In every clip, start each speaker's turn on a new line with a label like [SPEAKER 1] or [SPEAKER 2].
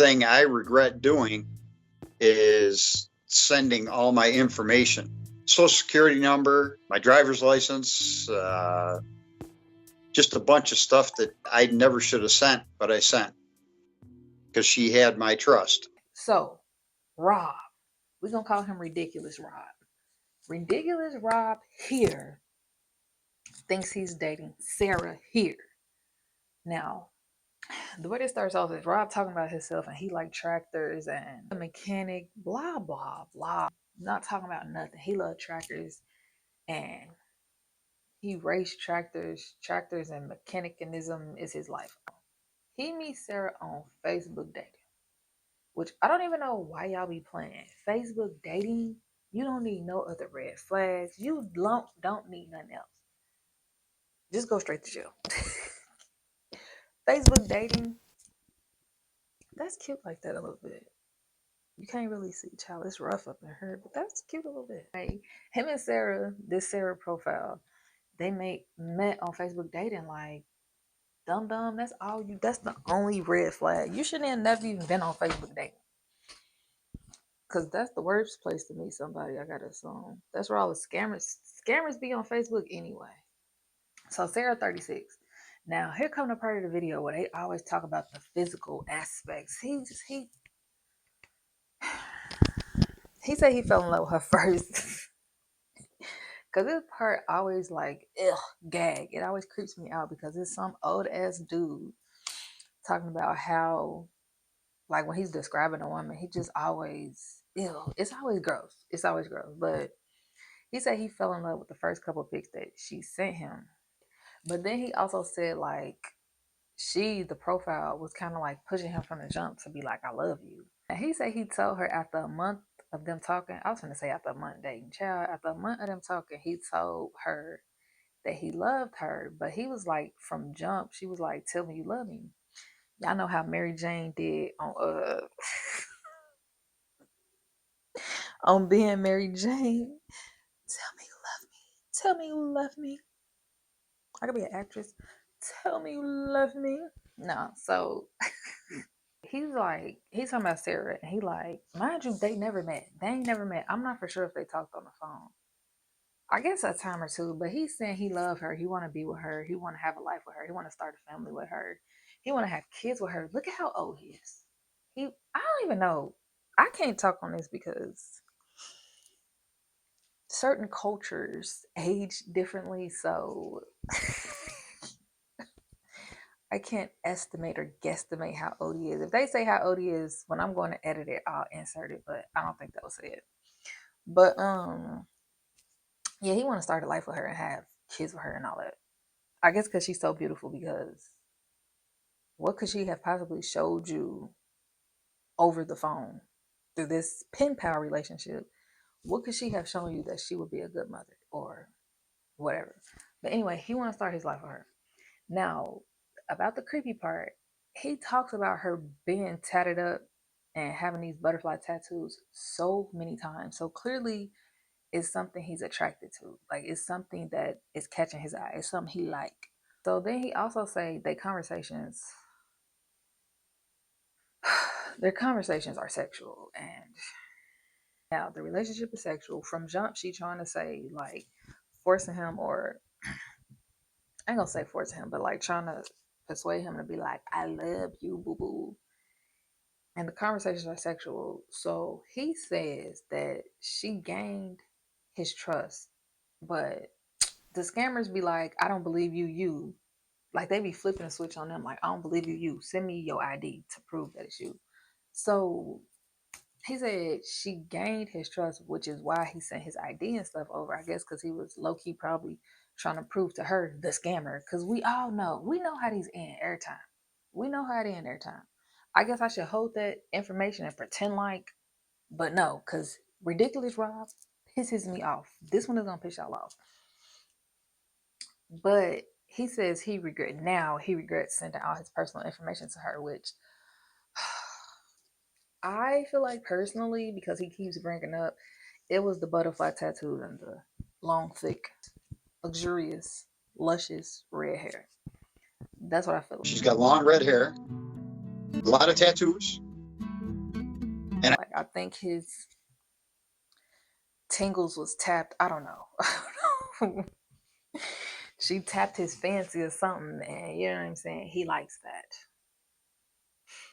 [SPEAKER 1] thing I regret doing is sending all my information, social security number, my driver's license, just a bunch of stuff that I never should have sent, but I sent because she had my trust.
[SPEAKER 2] So, Rob, we're going to call him Ridiculous Rob. Ridiculous Rob here thinks he's dating Sarah here. Now, the way this starts off is Rob talking about himself and he like tractors and a mechanic, blah, blah, blah. Not talking about nothing. He loves tractors and he raced tractors and mechanicism is his life. He meets Sarah on Facebook dating, which I don't even know why y'all be playing. Facebook dating, you don't need no other red flags. You don't need nothing else. Just go straight to jail. Facebook dating, that's cute like that a little bit. You can't really see, child. It's rough up in her, but that's cute a little bit. Hey, him and Sarah, this Sarah profile, they met on Facebook dating. Like, dumb. That's all you. That's the only red flag. You shouldn't have never even been on Facebook dating, cause that's the worst place to meet somebody. I gotta assume that's where all the scammers be on Facebook anyway. So Sarah 36. Now here come the part of the video where they always talk about the physical aspects. He said he fell in love with her first. Cause this part always like gag. It always creeps me out because it's some old ass dude talking about how, like, when he's describing a woman, he just always it's always gross. It's always gross. But he said he fell in love with the first couple of pics that she sent him. But then he also said like the profile was kind of like pushing him from the jump to be like, I love you. And he said he told her after a month of them talking, I was going to say after a month dating, child, after a month of them talking, he told her that he loved her. But he was like, from jump, she was like, tell me you love me. Y'all know how Mary Jane did on on being Mary Jane. Tell me you love me. Tell me you love me. I could be an actress. Tell me you love me. No, so he's talking about Sarah, and he like, mind you, they never met. They ain't never met. I'm not for sure if they talked on the phone. I guess a time or two, but he's saying he loved her. He want to be with her. He want to have a life with her. He want to start a family with her. He want to have kids with her. Look at how old he is. I don't even know. I can't talk on this because certain cultures age differently, so I can't estimate or guesstimate how old he is. If they say how old he is, when I'm going to edit it, I'll insert it, but I don't think that was it. But yeah, he want to start a life with her and have kids with her and all that. I guess because she's so beautiful, because what could she have possibly showed you over the phone through this pen pal relationship? What could she have shown you that she would be a good mother or whatever? But anyway, he want to start his life with her. Now, about the creepy part, he talks about her being tatted up and having these butterfly tattoos so many times. So clearly it's something he's attracted to. Like, it's something that is catching his eye. It's something he like. So then he also say their conversations are sexual, and now the relationship is sexual. From jump, she trying to say like forcing him, or I ain't gonna say forcing him, but like trying to persuade him to be like, I love you, boo boo. And the conversations are sexual. So he says that she gained his trust, but the scammers be like, I don't believe you. Like, they be flipping a switch on them. Like, I don't believe you. Send me your ID to prove that it's you. So he said she gained his trust, which is why he sent his ID and stuff over. I guess because he was low-key probably trying to prove to her, the scammer. Because we know how these end every time. We know how they end every time. I guess I should hold that information and pretend like, but no, because Ridiculous Rob pisses me off. This one is going to piss y'all off. But he says he regrets sending all his personal information to her, which I feel like personally, because he keeps bringing up, it was the butterfly tattoo and the long, thick, luxurious, luscious red hair. That's what I feel.
[SPEAKER 1] She's got long red hair, a lot of tattoos.
[SPEAKER 2] Like I think his tingles was tapped. I don't know. She tapped his fancy or something, and you know what I'm saying? He likes that.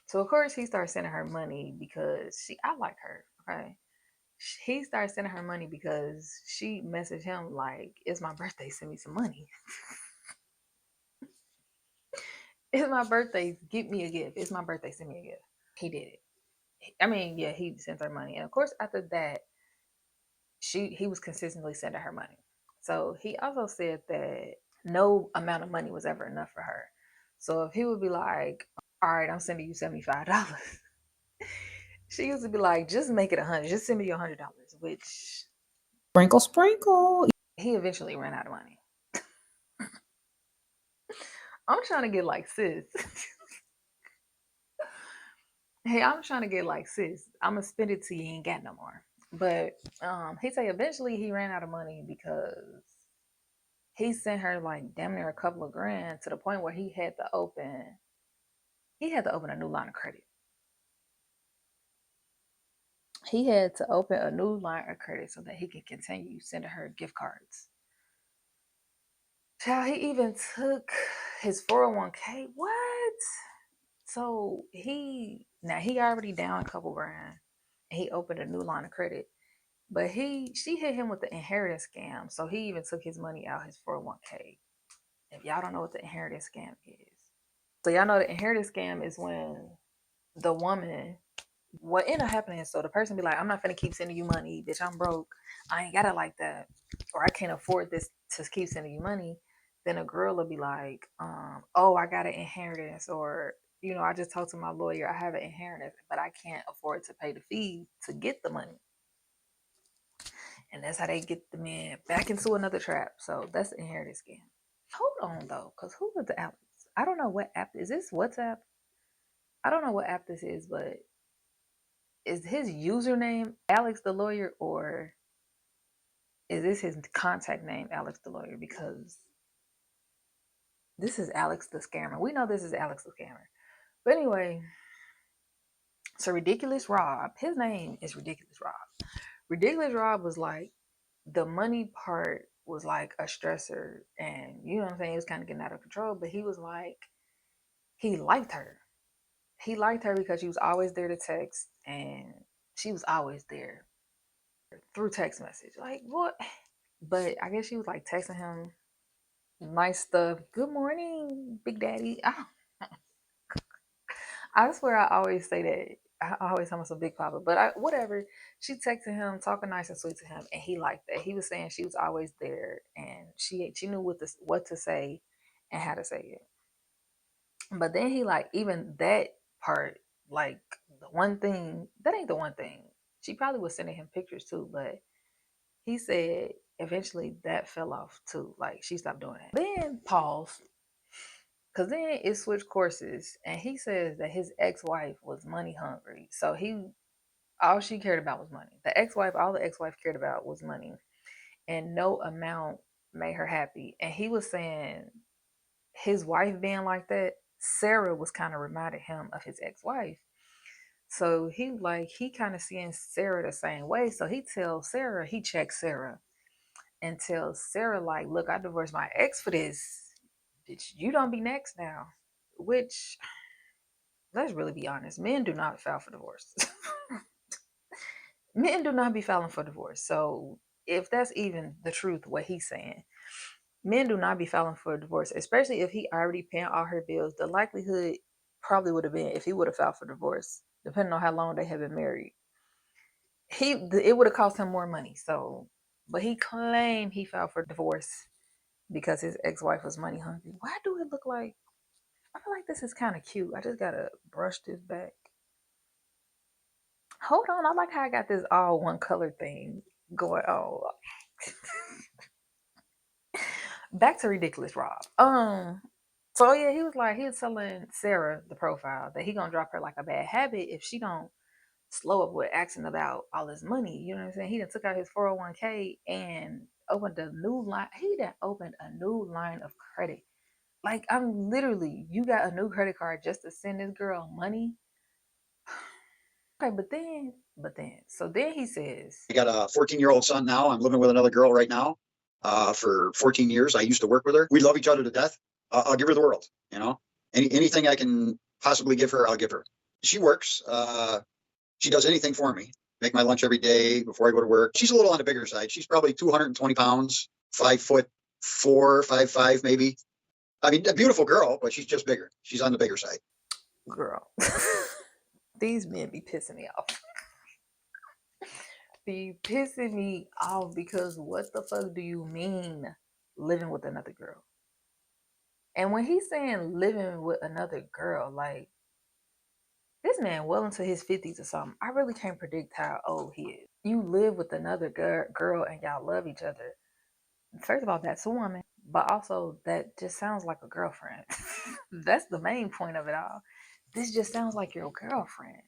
[SPEAKER 2] So of course he starts sending her money because I like her. Okay. He starts sending her money because she messaged him like, "It's my birthday, send me some money." It's my birthday, get me a gift. It's my birthday, send me a gift. He did it. I mean, yeah, he sent her money. And of course after that, he was consistently sending her money. So he also said that no amount of money was ever enough for her. So if he would be like, "All right, I'm sending you $75," she used to be like, "Just make it 100. Just send me your $100," which
[SPEAKER 3] Sprinkle, sprinkle.
[SPEAKER 2] he eventually ran out of money. I'm trying to get like sis. Hey, I'm trying to get like sis. I'm gonna spend it till you ain't got no more. But he said eventually he ran out of money because he sent her like damn near a couple of grand to the point where he had to open a new line of credit. He had to open a new line of credit so that he could continue sending her gift cards. Child, he even took his 401k. What? So he already down a couple grand. And he opened a new line of credit. But she hit him with the inheritance scam. So he even took his money out his 401k. If y'all don't know what the inheritance scam is. So y'all know the inheritance scam is when the woman, what ended up happening is, so the person be like, "I'm not gonna keep sending you money, bitch, I'm broke. I ain't got it like that. Or I can't afford this to keep sending you money." Then a girl will be like, "Oh, I got an inheritance," or, "I just talked to my lawyer, I have an inheritance, but I can't afford to pay the fee to get the money." And that's how they get the man back into another trap. So that's the inheritance scam. Hold on though, because who was the app? I don't know what app is this. WhatsApp? I don't know what app this is, but is his username Alex the lawyer, or is this his contact name, Alex the lawyer? Because this is Alex the scammer. We know this is Alex the scammer. But anyway, so Ridiculous Rob, his name is Ridiculous Rob. Ridiculous Rob was like, the money part was like a stressor, and you know what I'm saying, it was kind of getting out of control. But he was like, he liked her. He liked her because she was always there to text, and she was always there through text message. Like, what? But I guess she was like texting him nice stuff. "Good morning, Big Daddy." I swear I always say that. I always tell myself Big Papa, but whatever. She texted him, talking nice and sweet to him, and he liked that. He was saying she was always there, and she knew what to say and how to say it. But then he like, even that part, like the one thing that ain't the one thing. She probably was sending him pictures too, but he said eventually that fell off too. Like she stopped doing it. Then pause, because then it switched courses, and he says that his ex-wife was money hungry. So all she cared about was money. All the ex-wife cared about was money, and no amount made her happy. And he was saying his wife being like that, Sarah was kind of reminded him of his ex-wife. So he kind of seeing Sarah the same way. So he checks Sarah and tells Sarah like, "Look, I divorced my ex for this. Bitch, you don't be next now." Which, let's really be honest, men do not file for divorce. Men do not be filing for divorce. So if that's even the truth, what he's saying, men do not be filing for a divorce, especially if he already paying all her bills. The likelihood probably would have been, if he would have filed for divorce, depending on how long they have been married, it would have cost him more money. So, but he claimed he filed for divorce because his ex-wife was money hungry. Why do it look like? I feel like this is kind of cute. I just gotta brush this back. Hold on, I like how I got this all one color thing going on. Back to Ridiculous Rob. So yeah, he was telling Sarah, the profile, that he gonna drop her like a bad habit if she don't slow up with asking about all his money. You know what I'm saying? He done took out his 401k and opened a new line. He done opened a new line of credit. Like, I'm literally, you got a new credit card just to send this girl money. Okay, so then he says,
[SPEAKER 1] I got a 14-year-old son now. I'm living with another girl right now. For 14 years, I used to work with her. We love each other to death. I'll give her the world. Anything I can possibly give her, I'll give her. She works. She does anything for me. Make my lunch every day before I go to work. She's a little on the bigger side. She's probably 220 pounds, 5'4", 5'5", maybe. I mean, a beautiful girl, but she's just bigger. She's on the bigger side.
[SPEAKER 2] girl, these men be pissing me off. Be pissing me off because what the fuck do you mean living with another girl? And when he's saying living with another girl, like, this man well into his 50s or something. I really can't predict how old he is. You live with another girl and y'all love each other. First of all, that's a woman, but also that just sounds like a girlfriend. That's the main point of it all. This just sounds like your girlfriend.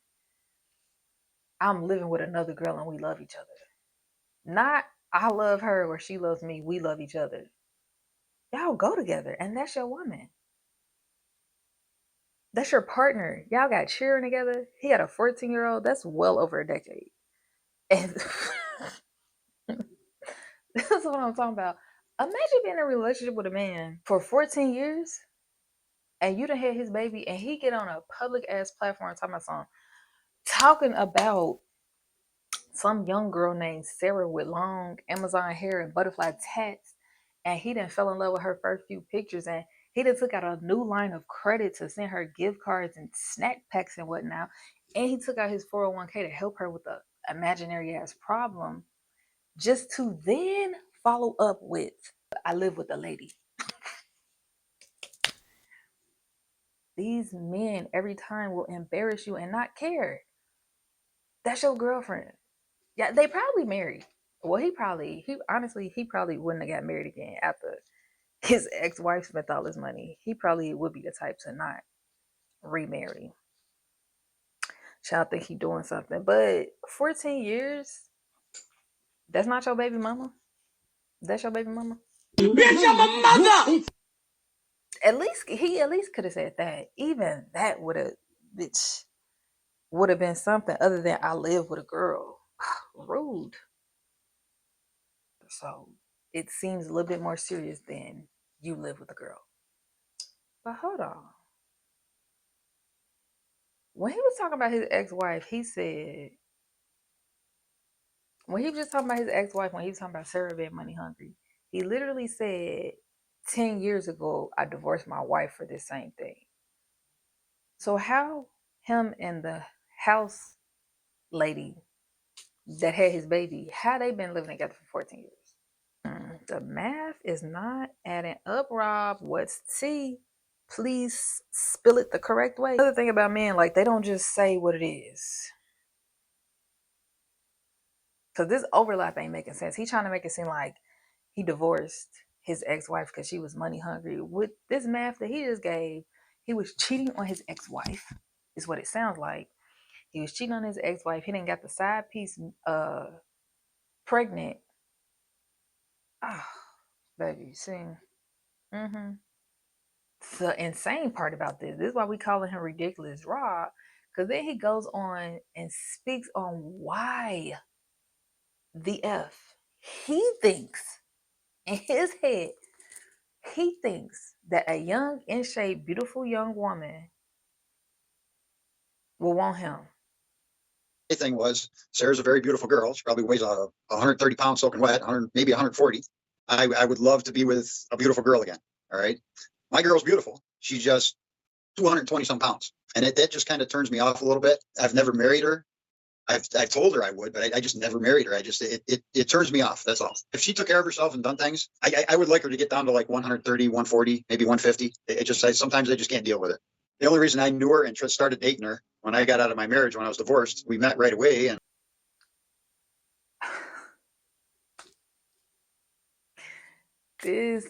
[SPEAKER 2] I'm living with another girl and we love each other. Not I love her or she loves me. We love each other. Y'all go together and that's your woman. That's your partner. Y'all got cheering together. He had a 14-year-old. That's well over a decade. And that's what I'm talking about. Imagine being in a relationship with a man for 14 years and you done had his baby and he get on a public ass platform talking about some young girl named Sarah with long Amazon hair and butterfly tats, and he done fell in love with her first few pictures, and he done took out a new line of credit to send her gift cards and snack packs and whatnot, and he took out his 401k to help her with the imaginary ass problem, just to then follow up with, I live with a lady. These men every time will embarrass you and not care. That's your girlfriend. Yeah, they probably married. Well, he probably wouldn't have got married again after his ex-wife spent all his money. He probably would be the type to not remarry. Child think he doing something. But 14 years, that's not your baby mama. That's your baby mama. Bitch, I'm a mother. He at least could have said that. Even that would have been something other than I live with a girl. Rude. So it seems a little bit more serious than you live with a girl. But hold on. When he was talking about his ex-wife, he said, when he was just talking about his ex-wife, when he was talking about Sarah being money hungry, he literally said, 10 years ago, I divorced my wife for this same thing. So how him and the house lady that had his baby, how they been living together for 14 years? The math is not adding up, Rob. What's T? Please spill it the correct way. Another thing about men, like, they don't just say what it is. Because this overlap ain't making sense. He's trying to make it seem like he divorced his ex-wife because she was money hungry. With this math that he just gave, he was cheating on his ex-wife, is what it sounds like. He was cheating on his ex-wife. He didn't got the side piece pregnant. Oh, baby, see. The insane part about this is why we calling him ridiculous Rob, because then he goes on and speaks on why the F he thinks in his head, he thinks that a young, in shape, beautiful young woman will want him.
[SPEAKER 1] The thing was, Sarah's a very beautiful girl. She probably weighs 130 pounds soaking wet, 100, maybe 140. I would love to be with a beautiful girl again. All right. My girl's beautiful. She's just 220 some pounds. And that just kind of turns me off a little bit. I've never married her. I've told her I would, but I just never married her. It turns me off. That's all. If she took care of herself and done things, I would like her to get down to like 130, 140, maybe 150. Sometimes I just can't deal with it. The only reason I knew her and started dating her when I got out of my marriage, when I was divorced, we met right away. And
[SPEAKER 2] this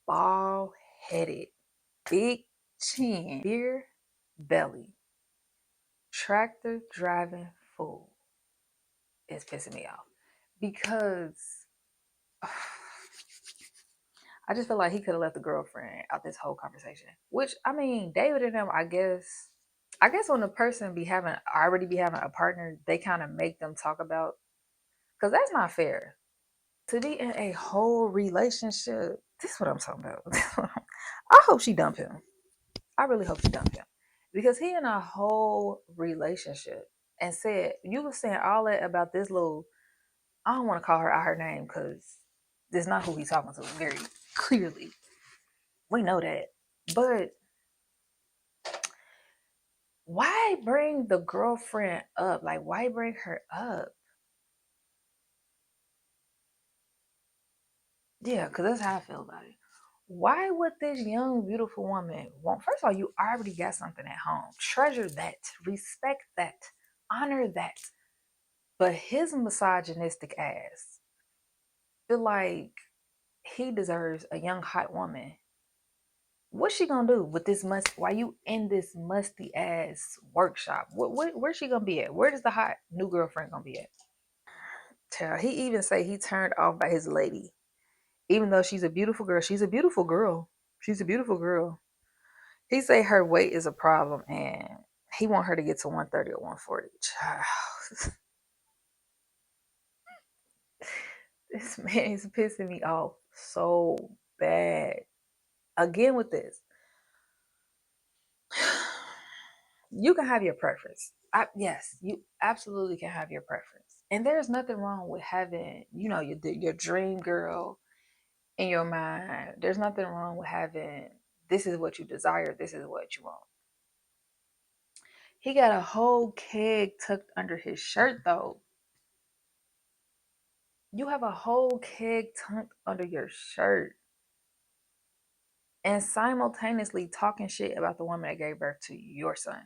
[SPEAKER 2] bald-headed, big chin, beer belly, tractor driving fool is pissing me off because I just feel like he could have left the girlfriend out this whole conversation. Which, I mean, David and him, I guess, I guess when a person already be having a partner, they kind of make them talk about, because that's not fair. To be in a whole relationship, this is what I'm talking about. I hope she dump him. I really hope she dump him. Because he in a whole relationship and said, you were saying all that about this little, I don't want to call her out her name because that's not who he's talking to very clearly. We know that. But why bring the girlfriend up? Like, why bring her up? Yeah, because that's how I feel about it. Why would this young, beautiful woman want? First of all, you already got something at home. Treasure that, respect that, honor that. But his misogynistic ass feel like he deserves a young, hot woman. What's she gonna do with this why you in this musty ass workshop? Where's she gonna be at? Where does the hot new girlfriend gonna be at? Tell he even say he turned off by his lady, even though she's a beautiful girl. She's a beautiful girl. She's a beautiful girl. He say her weight is a problem, and he want her to get to 130 or 140. Child. This man is pissing me off so bad. Again with this. You can have your preference. Yes, you absolutely can have your preference. And there's nothing wrong with having, your dream girl in your mind. There's nothing wrong with having, this is what you desire, this is what you want. He got a whole keg tucked under his shirt, though. You have a whole keg tucked under your shirt and simultaneously talking shit about the woman that gave birth to your son.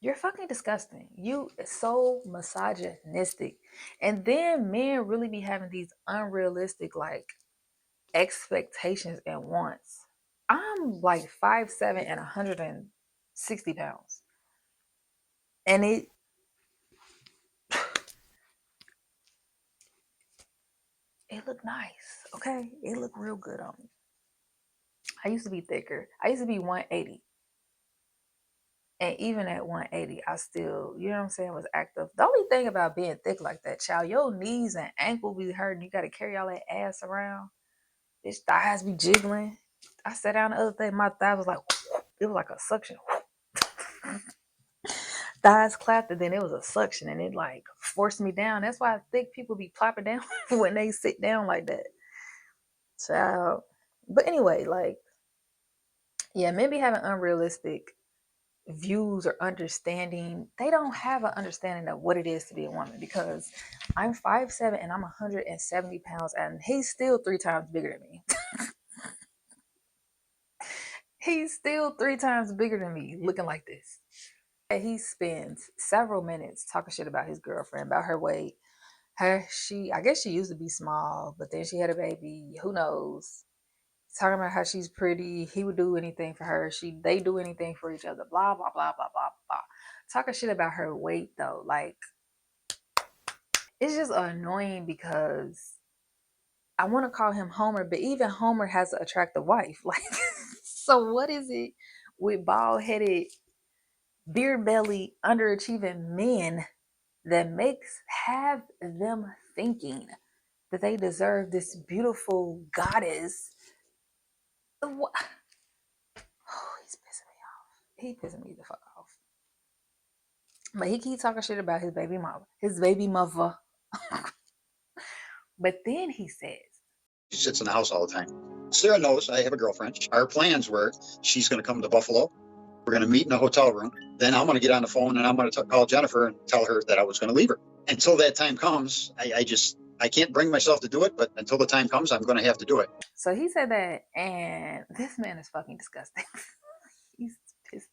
[SPEAKER 2] You're fucking disgusting. You so misogynistic. And then men really be having these unrealistic like expectations and wants. I'm like 5'7" and 160 pounds. And it looked nice. Okay. It looked real good on me. I used to be thicker. I used to be 180. And even at 180, I still, you know what I'm saying, was active. The only thing about being thick like that, child, your knees and ankle be hurting. You got to carry all that ass around. His thighs be jiggling. I sat down the other day, my thigh was like, it was like a suction. Thighs clapped, and then it was a suction, and it like forced me down. That's why thick people be plopping down when they sit down like that. Child. But anyway, like, yeah, men be having unrealistic views or understanding. They don't have an understanding of what it is to be a woman because I'm 5'7" and I'm 170 pounds, and he's still 3 times bigger than me. He's still 3 times bigger than me, looking like this. And he spends several minutes talking shit about his girlfriend, about her weight. I guess she used to be small, but then she had a baby. Who knows? Talking about how she's pretty. He would do anything for her. They do anything for each other. Blah blah blah blah blah blah. Talking shit about her weight though, like it's just annoying because I want to call him Homer, but even Homer has an attractive wife. Like, so what is it with bald headed, beer belly, underachieving men that have them thinking that they deserve this beautiful goddess? What? Oh, he's pissing me off. He pissing me the fuck off. But he keeps talking shit about his baby mama. His baby mother. But then he says,
[SPEAKER 1] She sits in the house all the time. Sarah knows I have a girlfriend. Our plans were she's going to come to Buffalo. We're going to meet in a hotel room. Then I'm going to get on the phone and I'm going to call Jennifer and tell her that I was going to leave her. Until that time comes, I can't bring myself to do it, but until the time comes, I'm going to have to do it.
[SPEAKER 2] So he said that, and this man is fucking disgusting. He's pissed.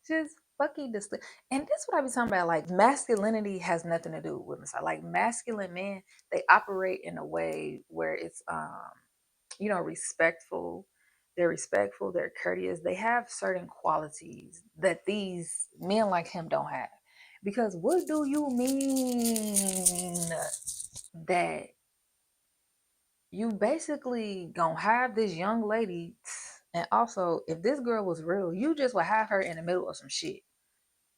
[SPEAKER 2] Just fucking disgusting. And this is what I be talking about. Like, masculinity has nothing to do with massage. Like, masculine men, they operate in a way where it's respectful. They're respectful, they're courteous. They have certain qualities that these men like him don't have. Because what do you mean that you basically gonna have this young lady And also, if this girl was real, you just would have her in the middle of some shit.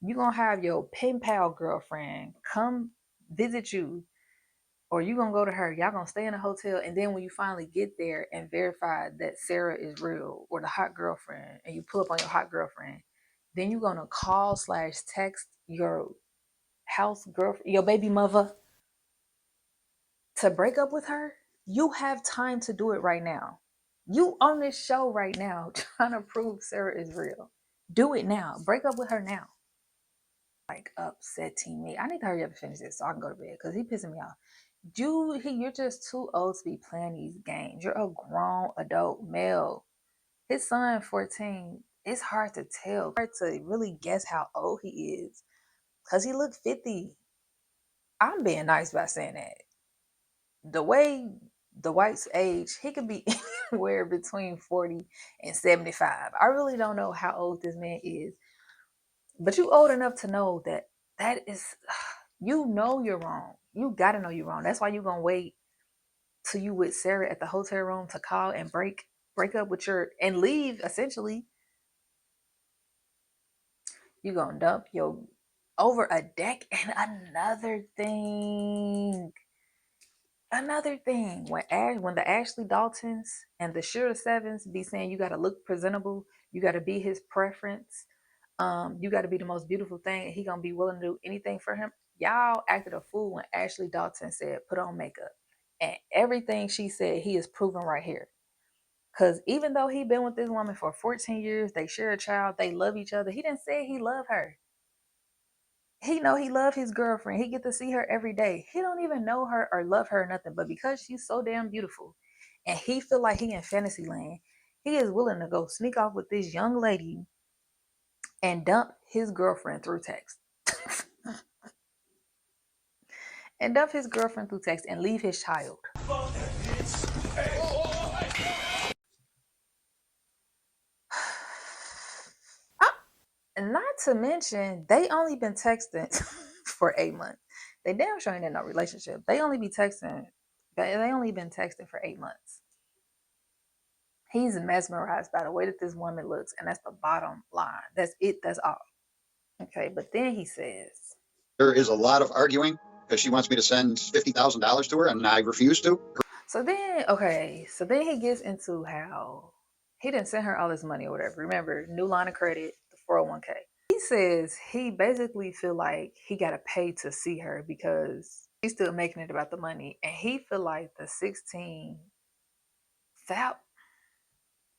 [SPEAKER 2] You gonna have your pen pal girlfriend come visit you, or you gonna go to her. Y'all gonna stay in a hotel, and then when you finally get there and verify that Sarah is real or the hot girlfriend, and you pull up on your hot girlfriend, then you gonna call/text your house girlfriend, your baby mother, to break up with her. You have time to do it right now. You on this show right now trying to prove Sarah is real. Do it now. Break up with her now. Like upsetting me. I need to hurry up and finish this so I can go to bed because he pissing me off. You're just too old to be playing these games. You're a grown adult male. His son 14. It's hard to tell. Hard to really guess how old he is because he looked 50. I'm being nice by saying that. The way the white's age, he could be anywhere between 40 and 75. I really don't know how old this man is, but you old enough to know that is, you know you're wrong. You gotta know you're wrong. That's why you're gonna wait till you with Sarah at the hotel room to call and break up with your and leave. Essentially, you gonna dump your over a deck. And another thing, when the Ashley Daltons and the Shira Sevens be saying you got to look presentable, you got to be his preference, you got to be the most beautiful thing, and he gonna be willing to do anything for him. Y'all acted a fool when Ashley Dalton said put on makeup, and everything she said he is proven right here. Because even though he been with this woman for 14 years, they share a child, they love each other, he didn't say he loved her. He know he love his girlfriend. He get to see her every day. He don't even know her or love her or nothing. But because she's so damn beautiful and he feel like he in fantasy land, he is willing to go sneak off with this young lady and dump his girlfriend through text. And dump his girlfriend through text and leave his child. Not to mention, they only been texting for 8 months. They damn sure ain't in no relationship. They only be texting. They only been texting for 8 months. He's mesmerized by the way that this woman looks, and that's the bottom line. That's it. That's all. Okay, but then he says,
[SPEAKER 1] There is a lot of arguing because she wants me to send $50,000 to her, and I refuse to.
[SPEAKER 2] so then he gets into how he didn't send her all this money or whatever. Remember, new line of credit, the 401k. He says he basically feel like he got to pay to see her because he's still making it about the money, and he feel like the 16 that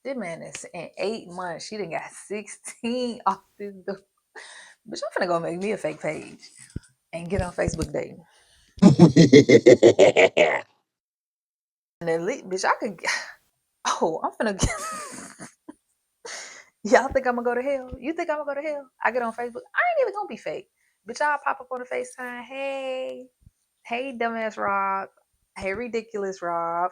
[SPEAKER 2] this man is in 8 months. She done got 16 off this door. Bitch, I'm finna go make me a fake page and get on Facebook dating. And then, bitch, I could. Oh, I'm finna get. Y'all think I'm gonna go to hell? You think I'm gonna go to hell? I get on Facebook. I ain't even gonna be fake. Bitch, I'll pop up on the FaceTime. Hey, dumbass Rob. Hey, ridiculous Rob.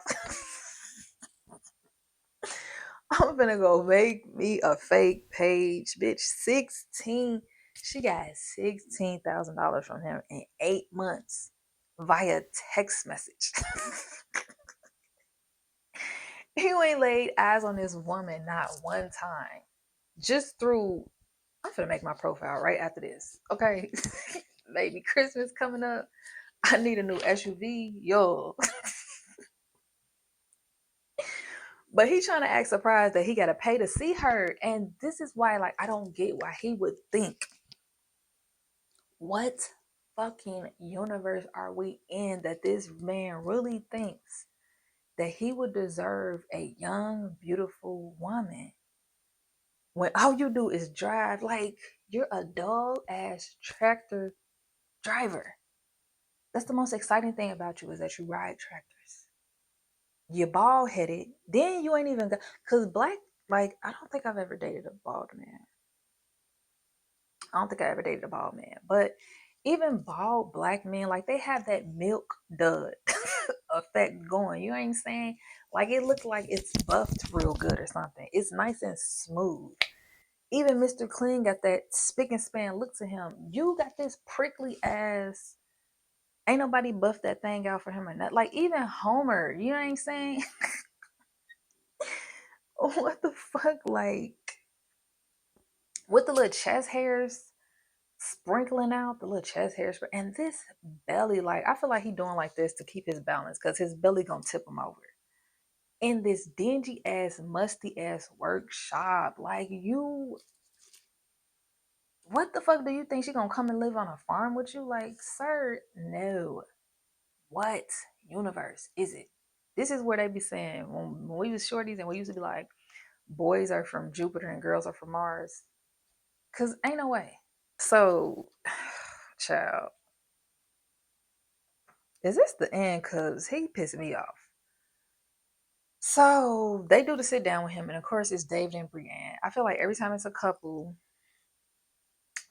[SPEAKER 2] I'm gonna go make me a fake page, bitch. 16. She got $16,000 from him in 8 months via text message. You ain't laid eyes on this woman not one time. Just through, I'm gonna make my profile right after this. Okay. Baby, Christmas coming up. I need a new SUV. Yo. But he trying to act surprised that he got to pay to see her. And this is why, like, I don't get why he would think. What fucking universe are we in that this man really thinks that he would deserve a young, beautiful woman when all you do is drive? Like, you're a dull ass tractor driver. That's the most exciting thing about you, is that you ride tractors. You're bald headed. Then you ain't even got, because black, like, I don't think I've ever dated a bald man. I don't think I ever dated a bald man. But even bald black men, like, they have that milk dud effect going. You know what I'm saying? Like, it looks like it's buffed real good or something. It's nice and smooth. Even Mr. Clean got that spick and span look to him. You got this prickly ass. Ain't nobody buffed that thing out for him or not. Like, even Homer, you know what I'm saying? what the fuck? Like, with the little chest hairs sprinkling out, the little chest hairs, and this belly, like, I feel like he doing like this to keep his balance because his belly gonna tip him over. In this dingy ass, musty ass workshop, like, you, what the fuck do you think she gonna come and live on a farm with you? Like, sir, no. What universe is it? This is where they be saying when we was shorties and we used to be like, boys are from Jupiter and girls are from Mars. Cause ain't no way. So, child, is this the end? Cause he pissed me off. So they do the sit down with him, and of course it's David and Brienne. I feel like every time it's a couple,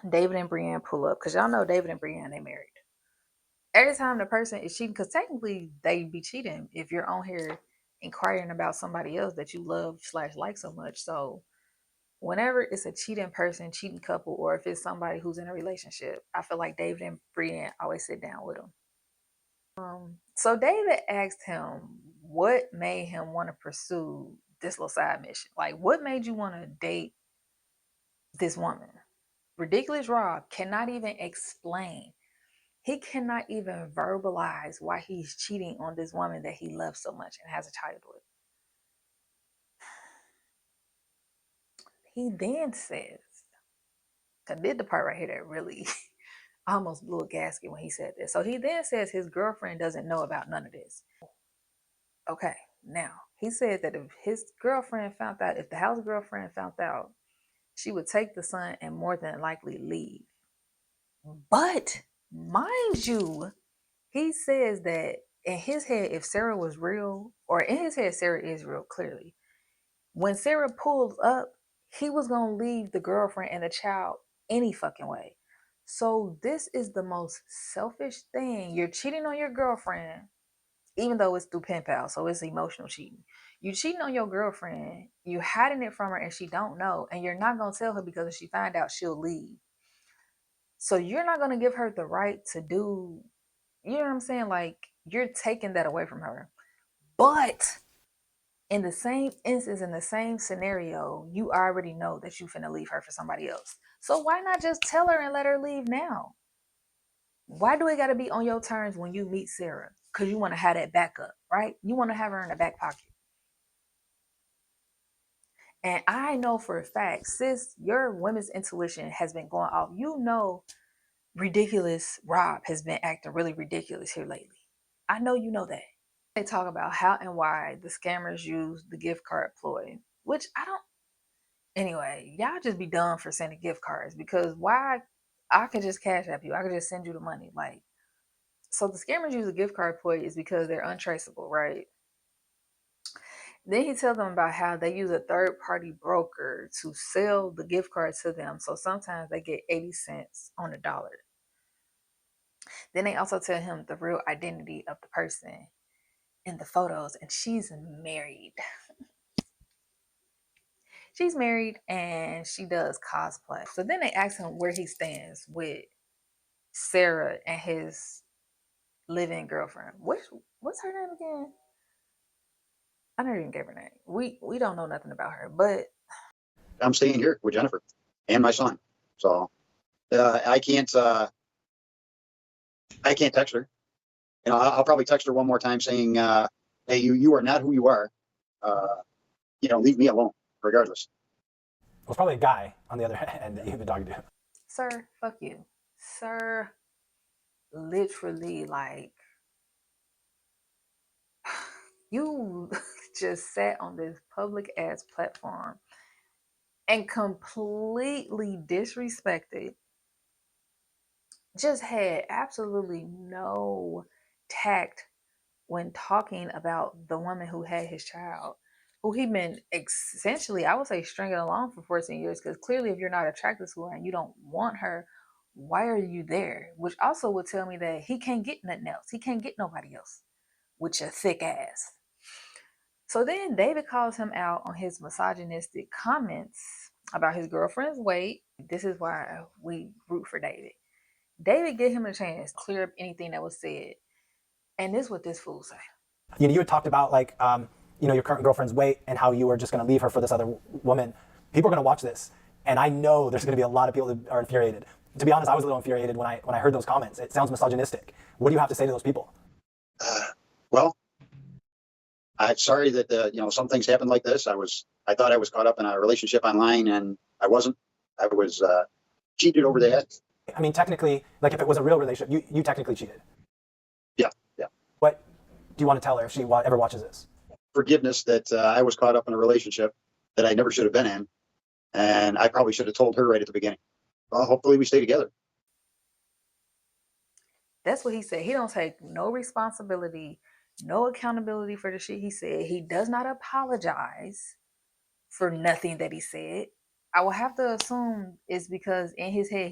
[SPEAKER 2] David and Brienne pull up, because y'all know David and Brienne, they married. Every time the person is cheating, because technically they be cheating if you're on here inquiring about somebody else that you love / like so much. So whenever it's a cheating person, cheating couple, or if it's somebody who's in a relationship, I feel like David and Brienne always sit down with them. So David asked him what made him want to pursue this little side mission. Like, what made you want to date this woman? Ridiculous Rob cannot even explain. He cannot even verbalize why he's cheating on this woman that he loves so much and has a child with. He then says, I did the part right here that really almost blew a gasket when he said this. So he then says his girlfriend doesn't know about none of this. Okay, now he said that if his girlfriend found out, if the house girlfriend found out, she would take the son and more than likely leave. But mind you, he says that in his head, if Sarah was real, or in his head, Sarah is real, clearly. When Sarah pulled up, he was going to leave the girlfriend and the child any fucking way. So this is the most selfish thing. You're cheating on your girlfriend, even though it's through pen pal, so it's emotional cheating. You cheating on your girlfriend, you hiding it from her and she don't know, and you're not going to tell her because if she find out, she'll leave. So you're not going to give her the right to do, you know what I'm saying? Like, you're taking that away from her. But in the same instance, in the same scenario, you already know that you finna leave her for somebody else. So why not just tell her and let her leave now? Why do it got to be on your terms when you meet Sarah? Because you want to have that backup, right? You want to have her in the back pocket. And I know for a fact, sis, your women's intuition has been going off. You know, ridiculous Rob has been acting really ridiculous here lately. I know you know that. They talk about how and why the scammers use the gift card ploy, which I don't. Anyway, y'all just be dumb for sending gift cards, because why? I could just cash app you. I could just send you the money. Like, so the scammers use a gift card ploy is because they're untraceable, right? Then he tells them about how they use a third party broker to sell the gift card to them. So sometimes they get 80 cents on the dollar. Then they also tell him the real identity of the person in the photos, and she's married. She's married and she does cosplay. So then they ask him where he stands with Sarah and his live-in girlfriend. What's her name again? I never even gave her name. We don't know nothing about her, but
[SPEAKER 1] I'm staying here with Jennifer and my son. So I can't text her. You know, I'll probably text her one more time saying, "Hey, you are not who you are. You know, leave me alone, regardless."
[SPEAKER 4] Well, it's probably a guy on the other end that you've been talking to.
[SPEAKER 2] sir, fuck you. Sir, literally, like, you just sat on this public ass platform and completely disrespected, just had absolutely no tact when talking about the woman who had his child, who he been essentially, I would say, stringing along for 14 years. Because clearly, if you're not attracted to her and you don't want her, why are you there? Which also would tell me that he can't get nothing else. He can't get nobody else with your thick ass. So then David calls him out on his misogynistic comments about his girlfriend's weight. This is why we root for David. David gave him a chance to clear up anything that was said. And this is what this fool said.
[SPEAKER 4] You had talked about, like, your current girlfriend's weight and how you were just going to leave her for this other woman. People are going to watch this, and I know there's going to be a lot of people that are infuriated. To be honest, I was a little infuriated when I heard those comments. It sounds misogynistic. What do you have to say to those people?
[SPEAKER 1] Well, I'm sorry that some things happen like this. I thought I was caught up in a relationship online, and I wasn't. I was cheated over that.
[SPEAKER 4] I mean, technically, like if it was a real relationship, you technically cheated.
[SPEAKER 1] Yeah.
[SPEAKER 4] What do you want to tell her if she ever watches this?
[SPEAKER 1] Forgiveness that I was caught up in a relationship that I never should have been in, and I probably should have told her right at the beginning. Well, hopefully we stay together.
[SPEAKER 2] That's what he said. He don't take no responsibility, no accountability for the shit he said. He does not apologize for nothing that he said. I will have to assume it's because in his head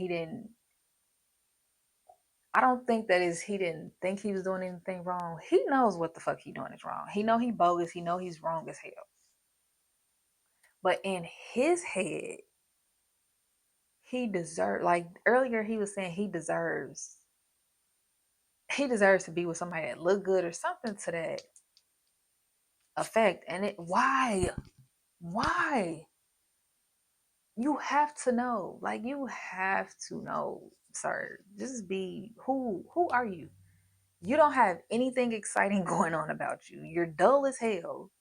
[SPEAKER 2] I don't think that is he didn't think he was doing anything wrong. He knows what the fuck he doing is wrong. He know he bogus. He know he's wrong as hell. But in his head, he deserves, like earlier he was saying he deserves to be with somebody that look good or something to that effect. And why you have to know, sir. Just be who are you? You don't have anything exciting going on about you. You're dull as hell.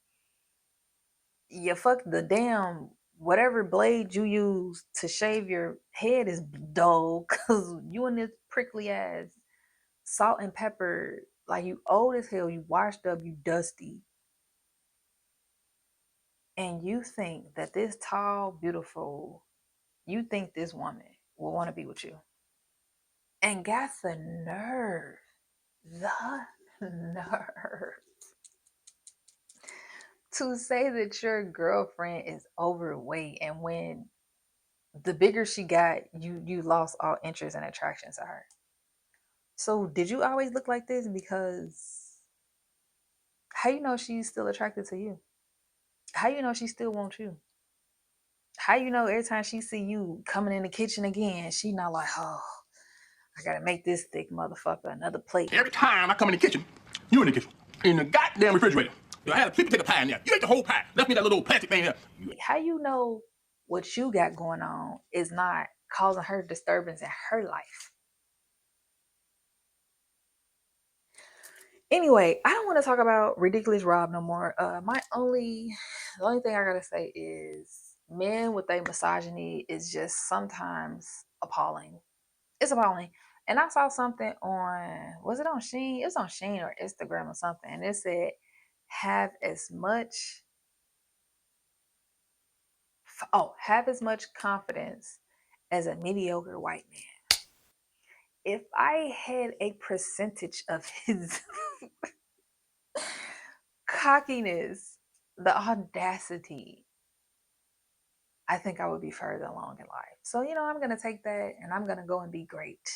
[SPEAKER 2] You fuck the damn whatever blade you use to shave your head is dull because you and this prickly ass salt and pepper, like you old as hell, you washed up, you dusty. And you think that this tall, beautiful, you think this woman will want to be with you. And got the nerve to say that your girlfriend is overweight, and when the bigger she got, you lost all interest and attraction to her. So did you always look like this? Because how you know she's still attracted to you? How you know she still wants you? How you know every time she see you coming in the kitchen again, she not like, oh, I gotta make this thick motherfucker another plate.
[SPEAKER 5] Every time I come in the kitchen, you in the kitchen, in the goddamn refrigerator. I had a people take a pie in there. You ate the whole pie. Left me that little plastic thing here.
[SPEAKER 2] How you know what you got going on is not causing her disturbance in her life? Anyway, I don't want to talk about Ridiculous Rob no more. The only thing I gotta say is men with a misogyny is just sometimes appalling. It's appalling. And I saw something was it on Shein? It was on Shein or Instagram or something. And it said, have as much confidence as a mediocre white man. If I had a percentage of his cockiness, the audacity, I think I would be further along in life. So, I'm going to take that and I'm going to go and be great.